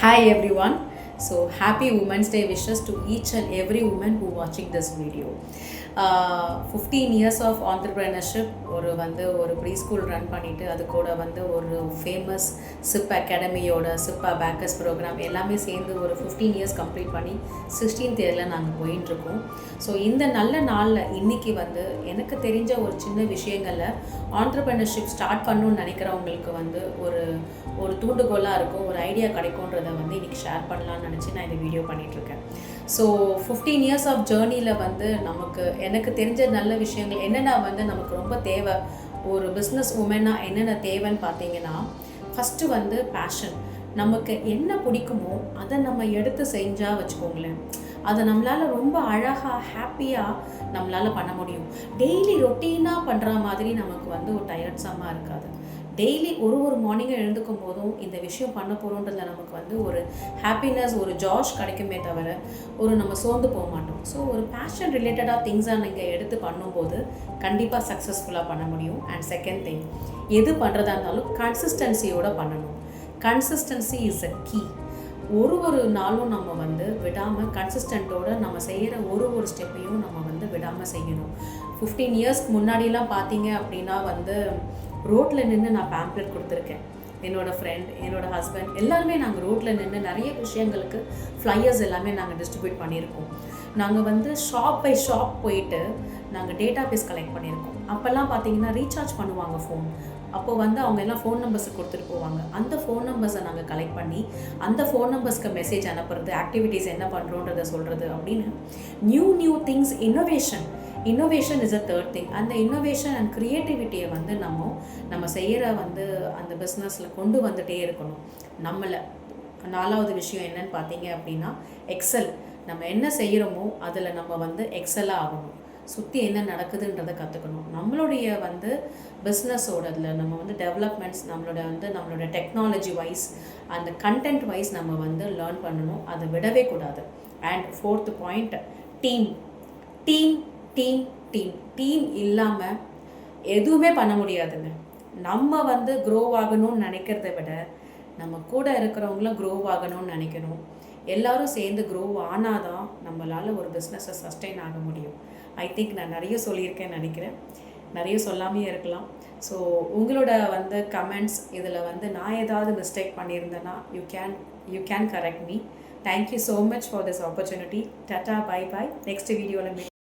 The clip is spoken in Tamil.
Hi everyone. So happy Women's Day wishes to each and every woman who watching this video. 15 years of entrepreneurship ஒரு ப்ரீ ஸ்கூல் ரன் பண்ணிவிட்டு அது கூட ஒரு ஃபேமஸ் சிப் அகாடமியோட சிப்பா பேக்கர்ஸ் ப்ரோக்ராம் எல்லாமே சேர்ந்து ஒரு 15 இயர்ஸ் கம்ப்ளீட் பண்ணி 16th இயரில் நாங்கள் போயிட்டுருக்கோம். ஸோ இந்த நல்ல நாளில் இன்றைக்கி எனக்கு தெரிஞ்ச ஒரு சின்ன விஷயங்களில் ஆண்டர்ப்ரெனர்ஷிப் ஸ்டார்ட் பண்ணணும்னு நினைக்கிறவங்களுக்கு ஒரு தூண்டுகோலாக இருக்கும், ஒரு ஐடியா கிடைக்கும்ன்றதை இன்றைக்கி ஷேர் பண்ணலான்னு நினச்சி நான் இந்த வீடியோ பண்ணிகிட்ருக்கேன். ஸோ 15 இயர்ஸ் ஆஃப் ஜேர்னியில் நமக்கு எனக்கு தெரிஞ்ச நல்ல விஷயங்கள் என்னென்ன நமக்கு ரொம்ப தேவை, ஒரு பிஸ்னஸ் உமனாக என்னென்ன தேவைன்னு பார்த்தீங்கன்னா, ஃபஸ்ட்டு பேஷன். நமக்கு என்ன பிடிக்குமோ அதை நம்ம எடுத்து செஞ்சால் வச்சுக்கோங்களேன், அதை நம்மளால் ரொம்ப அழகாக ஹாப்பியாக நம்மளால் பண்ண முடியும். டெய்லி ரொட்டீனாக பண்ணுற மாதிரி நமக்கு ஒரு டயர்ட்ஸமாக இருக்காது. டெய்லி ஒரு மார்னிங்கை எழுந்துக்கும் போதும் இந்த விஷயம் பண்ண போகிறோன்றதில் நமக்கு ஒரு ஹாப்பினஸ், ஒரு ஜாஷ் கிடைக்குமே தவிர நம்ம சோர்ந்து போக மாட்டோம். ஸோ ஒரு பேஷன் ரிலேட்டடாக திங்ஸாக நீங்கள் எடுத்து பண்ணும்போது கண்டிப்பாக சக்ஸஸ்ஃபுல்லாக பண்ண முடியும். அண்ட் செகண்ட் திங், எது பண்ணுறதா இருந்தாலும் கன்சிஸ்டன்சியோடு பண்ணணும். Consistency is a key. ஒரு நாளும் நம்ம விடாமல் கன்சிஸ்டண்ட்டோடு நம்ம செய்கிற ஒரு ஸ்டெப்பையும் நம்ம விடாமல் செய்யணும். 15 இயர்ஸ்க்கு முன்னாடிலாம் பார்த்தீங்க அப்படின்னா ரோட்டில் நின்று நான் பேம்ப்ளெட் கொடுத்துருக்கேன். என்னோடய ஃப்ரெண்ட், என்னோடய ஹஸ்பண்ட் எல்லாருமே நாங்கள் ரோட்டில் நின்று நிறைய விஷயங்களுக்கு ஃப்ளையர்ஸ் எல்லாமே நாங்கள் டிஸ்ட்ரிபியூட் பண்ணியிருக்கோம். நாங்கள் ஷாப் பை ஷாப் போயிட்டு நாங்கள் டேட்டா பேஸ் கலெக்ட் பண்ணியிருக்கோம். அப்போல்லாம் பார்த்தீங்கன்னா ரீசார்ஜ் பண்ணுவாங்க ஃபோன். அப்போது அவங்க எல்லாம் ஃபோன் நம்பர்ஸை கொடுத்துட்டு போவாங்க. அந்த ஃபோன் நம்பர்ஸை நாங்கள் கலெக்ட் பண்ணி அந்த ஃபோன் நம்பர்ஸ்க்கு மெசேஜ் அனுப்புறது, ஆக்டிவிட்டீஸ் என்ன பண்ணுறோன்றதை சொல்கிறது அப்படின்னு new things. Innovation is a third thing. அந்த இன்னோவேஷன் அண்ட் க்ரியேட்டிவிட்டியை நம்ம செய்கிற அந்த பிஸ்னஸில் கொண்டு வந்துகிட்டே இருக்கணும். நம்மளை 4வது விஷயம் என்னன்னு பார்த்தீங்க அப்படின்னா எக்ஸல். நம்ம என்ன செய்கிறோமோ அதில் நம்ம எக்ஸலாக ஆகணும். சுற்றி என்ன நடக்குதுன்றதை கற்றுக்கணும். நம்மளுடைய பிஸ்னஸோடதில் நம்ம டெவலப்மெண்ட்ஸ், நம்மளோட டெக்னாலஜி வைஸ் அந்த கண்டென்ட் வைஸ் நம்ம லேர்ன் பண்ணணும். அதை விடவே கூடாது. அண்ட் 4th பாயிண்ட், டீம் இல்லாமல் எதுவுமே பண்ண முடியாதுங்க. நம்ம க்ரோ ஆகணும்னு நினைக்கிறத விட நம்ம கூட இருக்கிறவங்களும் க்ரோ ஆகணும்னு நினைக்கணும். எல்லோரும் சேர்ந்து க்ரோ ஆனால் தான் நம்மளால் ஒரு பிஸ்னஸை சஸ்டெயின் ஆக முடியும். ஐ திங்க் நான் நிறைய சொல்லியிருக்கேன்னு நினைக்கிறேன், நிறைய சொல்லாமே இருக்கலாம். ஸோ உங்களோட கமெண்ட்ஸ் இதில் நான் ஏதாவது மிஸ்டேக் பண்ணியிருந்தேன்னா you can correct me. Thank you so much for this opportunity. Tata, bye bye. Next வீடியோவில்